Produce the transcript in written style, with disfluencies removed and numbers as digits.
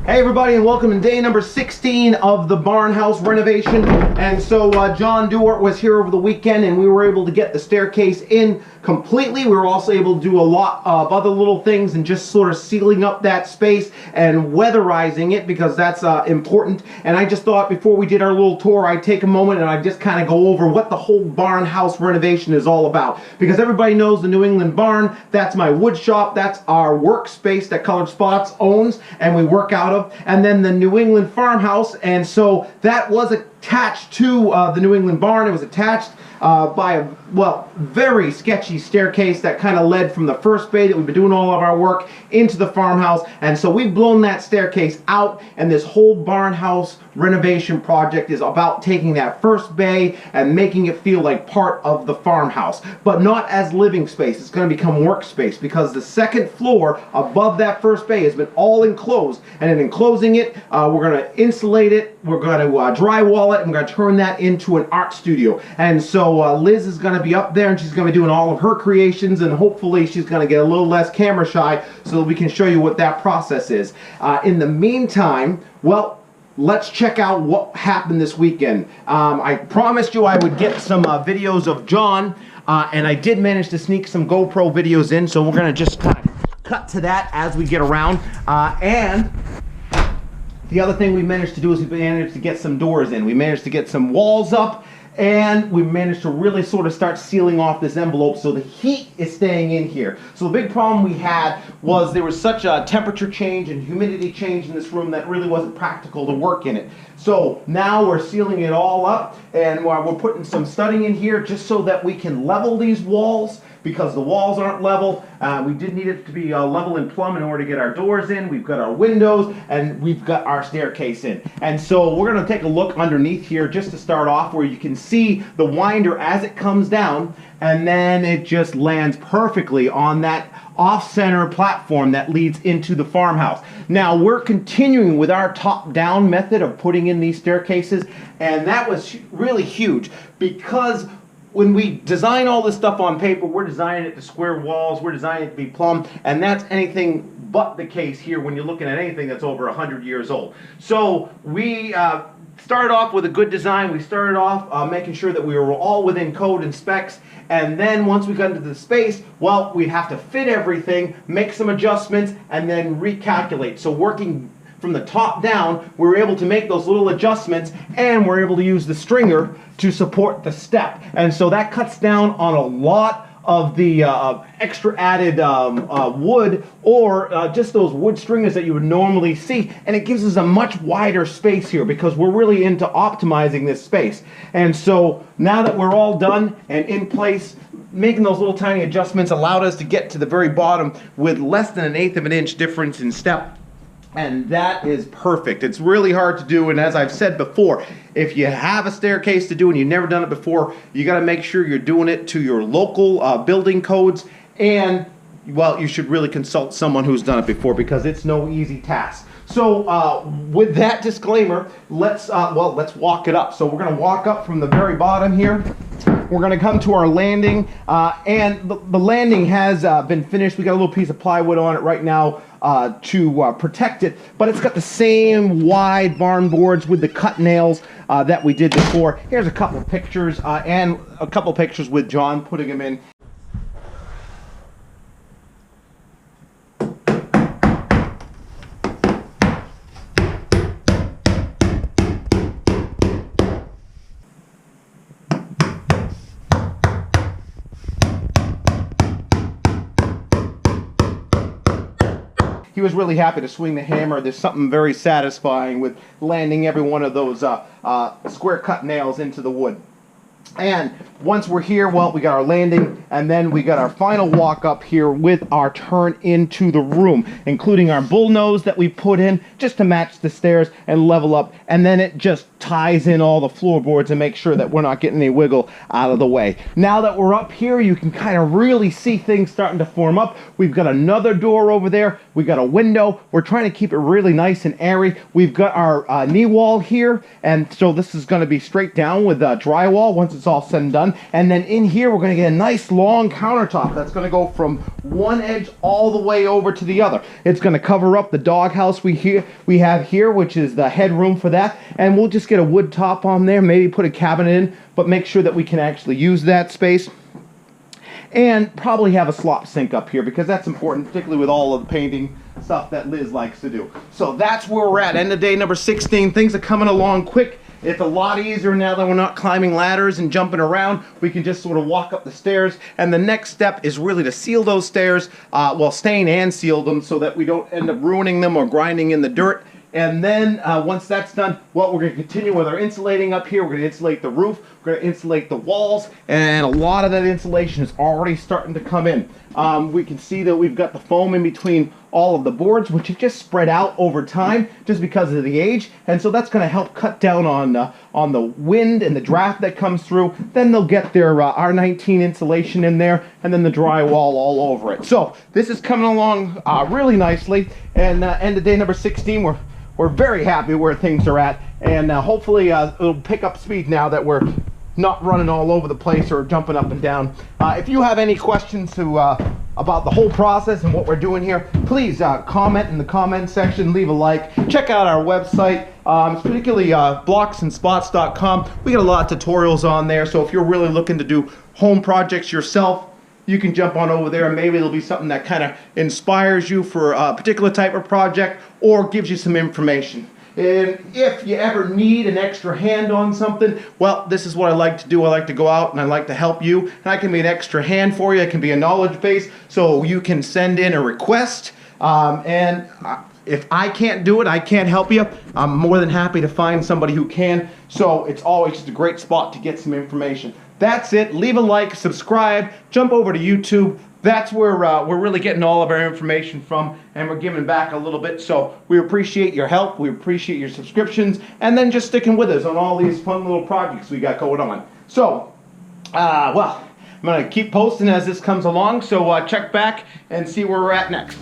Hey everybody, and welcome to day number 16 of the Barnhouse renovation. And so John Dewart was here over the weekend and we were able to get the staircase in completely. We were also able to do a lot of other little things and just sort of sealing up that space and weatherizing it, because that's important. And I just thought before we did our little tour, I'd take a moment and I'd just kind of go over what the whole Barnhouse renovation is all about. Because everybody knows the New England barn, that's my wood shop, that's our workspace that Colored Spots owns and we work out of. And then the New England farmhouse, and so that was attached to the New England barn. It was attached by a, well, very sketchy staircase that kind of led from the first bay that we've been doing all of our work into the farmhouse. And so we've blown that staircase out, and this whole Barnhouse renovation project is about taking that first bay and making it feel like part of the farmhouse, but not as living space. It's going to become workspace, because the second floor above that first bay has been all enclosed, and in enclosing it, we're going to insulate it, we're going to drywall it, and we're going to turn that into an art studio. And so Liz is going to be up there and she's going to be doing all of her creations, and hopefully she's going to get a little less camera shy so that we can show you what that process is. In the meantime, well, let's check out what happened this weekend. I promised you I would get some videos of John, and I did manage to sneak some GoPro videos in, so we're going to just kind of cut to that as we get around. And the other thing we managed to do is we managed to get some doors in. We managed to get some walls up, and we managed to really sort of start sealing off this envelope so the heat is staying in here. So the big problem we had was there was such a temperature change and humidity change in this room that really wasn't practical to work in it. So now we're sealing it all up, and we're putting some studding in here just so that we can level these walls, because the walls aren't level. We did need it to be level and plumb in order to get our doors in. We've got our windows, and we've got our staircase in. And so we're going to take a look underneath here just to start off, where you can see the winder as it comes down, and then it just lands perfectly on that off-center platform that leads into the farmhouse. Now we're continuing with our top-down method of putting in these staircases, and that was really huge, because when we design all this stuff on paper, we're designing it to square walls, we're designing it to be plumb, and that's anything but the case here when you're looking at anything that's over 100 years old. So we started off with a good design. We started off making sure that we were all within code and specs, and then once we got into the space, well, we'd have to fit everything, make some adjustments, and then recalculate. So working from the top down, we were able to make those little adjustments, and we're able to use the stringer to support the step. And so that cuts down on a lot of the extra added wood, or just those wood stringers that you would normally see, and it gives us a much wider space here, because we're really into optimizing this space. And so now that we're all done and in place, making those little tiny adjustments allowed us to get to the very bottom with less than 1/8 of an inch difference in step. And that is perfect. It's really hard to do, and as I've said before, if you have a staircase to do and you've never done it before, you got to make sure you're doing it to your local building codes, and, well, you should really consult someone who's done it before, because it's no easy task. So with that disclaimer, let's walk it up. So we're going to walk up from the very bottom here. We're going to come to our landing, and the landing has been finished. We got a little piece of plywood on it right now to protect it, but it's got the same wide barn boards with the cut nails that we did before. Here's a couple pictures, and a couple pictures with John putting them in. He was really happy to swing the hammer. There's something very satisfying with landing every one of those square cut nails into the wood. And once we're here, well, we got our landing, and then we got our final walk up here with our turn into the room, including our bull nose that we put in just to match the stairs and level up, and then it just ties in all the floorboards and make sure that we're not getting any wiggle out of the way. Now that we're up here, you can kind of really see things starting to form up. We've got another door over there. We got a window. We're trying to keep it really nice and airy. We've got our knee wall here, and so this is going to be straight down with drywall once it's it's all said and done. And then in here, we're going to get a nice long countertop that's going to go from one edge all the way over to the other. It's going to cover up the doghouse we have here, which is the headroom for that. And we'll just get a wood top on there, maybe put a cabinet in, but make sure that we can actually use that space. And probably have a slop sink up here because that's important, particularly with all of the painting stuff that Liz likes to do. So that's where we're at. End of day number 16. Things are coming along quick. It's a lot easier now that we're not climbing ladders and jumping around. We can just sort of walk up the stairs. And the next step is really to seal those stairs, well, stain and seal them so that we don't end up ruining them or grinding in the dirt. And then once that's done, well, we're going to continue with our insulating up here. We're going to insulate the roof. We're going to insulate the walls. And a lot of that insulation is already starting to come in. We can see that we've got the foam in between all of the boards, which have just spread out over time just because of the age. And so that's going to help cut down on the wind and the draft that comes through. Then they'll get their R19 insulation in there and then the drywall all over it. So this is coming along really nicely. And end of day number 16, we're very happy where things are at, and hopefully it'll pick up speed now that we're not running all over the place or jumping up and down. If you have any questions about the whole process and what we're doing here, please comment in the comment section, leave a like. Check out our website, particularly blocksandspots.com. We got a lot of tutorials on there, so if you're really looking to do home projects yourself, you can jump on over there and maybe it'll be something that kind of inspires you for a particular type of project or gives you some information. And if you ever need an extra hand on something, well, this is what I like to do. I like to go out and I like to help you. And I can be an extra hand for you. I can be a knowledge base. So you can send in a request. If I can't do it, I can't help you, I'm more than happy to find somebody who can. So it's always just a great spot to get some information. That's it. Leave a like, subscribe, jump over to YouTube. That's where we're really getting all of our information from, and we're giving back a little bit. So we appreciate your help. We appreciate your subscriptions, and then just sticking with us on all these fun little projects we got going on. So, well, I'm going to keep posting as this comes along, so check back and see where we're at next.